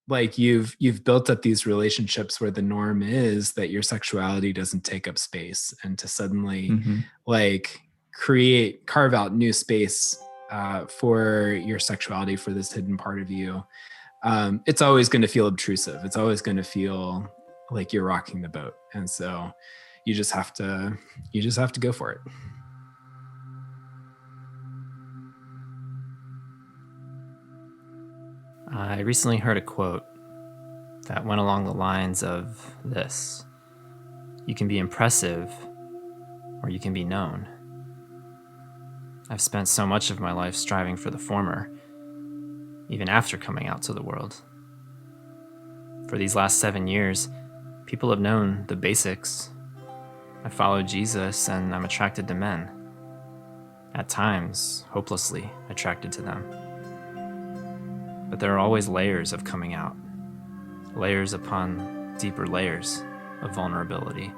like you've built up these relationships where the norm is that your sexuality doesn't take up space, and to suddenly like carve out new space for your sexuality, for this hidden part of you, it's always going to feel obtrusive. It's always going to feel like you're rocking the boat. And so you just have to go for it. I recently heard a quote that went along the lines of this: you can be impressive or you can be known. I've spent so much of my life striving for the former, even after coming out to the world. For these last 7 years, people have known the basics. I follow Jesus and I'm attracted to men. At times, hopelessly attracted to them. But there are always layers of coming out. Layers upon deeper layers of vulnerability.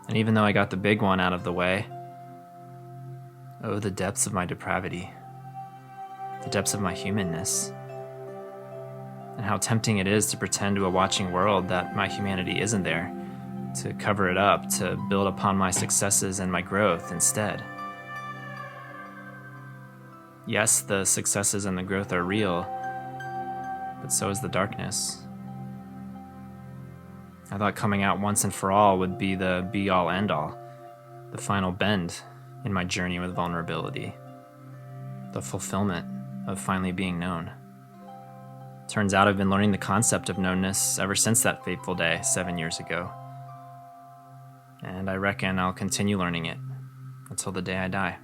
And even though I got the big one out of the way, oh, the depths of my depravity, the depths of my humanness, and how tempting it is to pretend to a watching world that my humanity isn't there, to cover it up, to build upon my successes and my growth instead. Yes, the successes and the growth are real, but so is the darkness. I thought coming out once and for all would be the be-all, end-all, the final bend in my journey with vulnerability, the fulfillment of finally being known. Turns out I've been learning the concept of knownness ever since that fateful day 7 years ago. And I reckon I'll continue learning it until the day I die.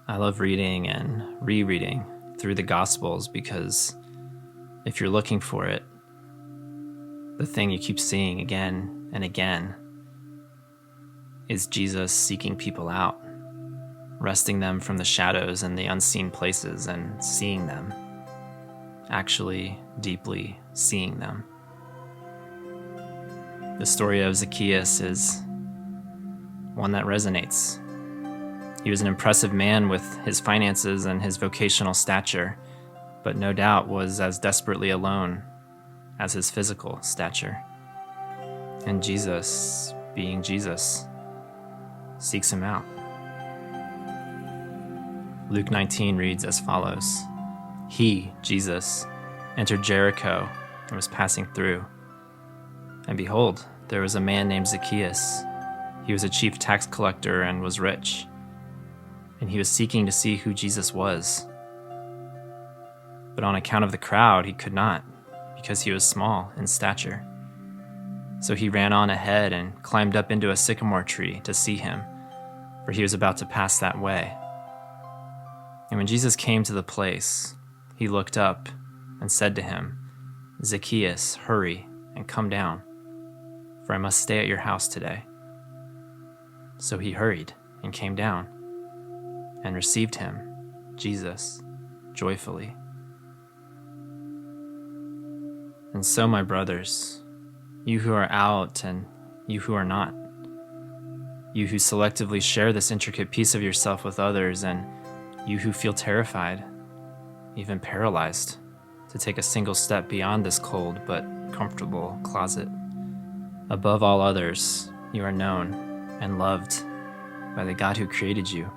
I love reading and rereading through the Gospels because if you're looking for it, the thing you keep seeing again and again is Jesus seeking people out, wresting them from the shadows and the unseen places and seeing them, actually deeply seeing them. The story of Zacchaeus is one that resonates. He was an impressive man with his finances and his vocational stature, but no doubt was as desperately alone as his physical stature. And Jesus, being Jesus, seeks him out. Luke 19 reads as follows: He, Jesus, entered Jericho and was passing through. And behold, there was a man named Zacchaeus. He was a chief tax collector and was rich. And he was seeking to see who Jesus was. But on account of the crowd, he could not, because he was small in stature. So he ran on ahead and climbed up into a sycamore tree to see him, for he was about to pass that way. And when Jesus came to the place, he looked up and said to him, Zacchaeus, hurry and come down, for I must stay at your house today. So he hurried and came down and received him, Jesus, joyfully. And so, my brothers, you who are out and you who are not, you who selectively share this intricate piece of yourself with others, and you who feel terrified, even paralyzed, to take a single step beyond this cold but comfortable closet. Above all others, you are known and loved by the God who created you.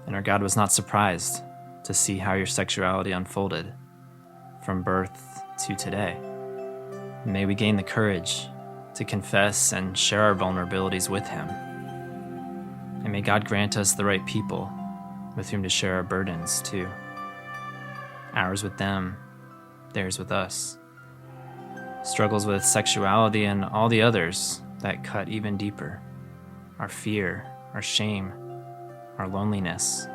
And our God was not surprised to see how your sexuality unfolded from birth to today. May we gain the courage to confess and share our vulnerabilities with Him. And may God grant us the right people with whom to share our burdens too. Ours with them, theirs with us. Struggles with sexuality and all the others that cut even deeper. Our fear, our shame, our loneliness,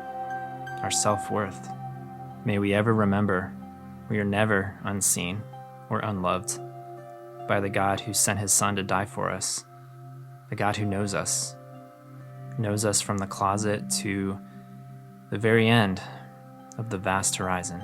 our self-worth. May we ever remember we are never unseen or unloved by the God who sent His Son to die for us, the God who knows us from the closet to the very end of the vast horizon.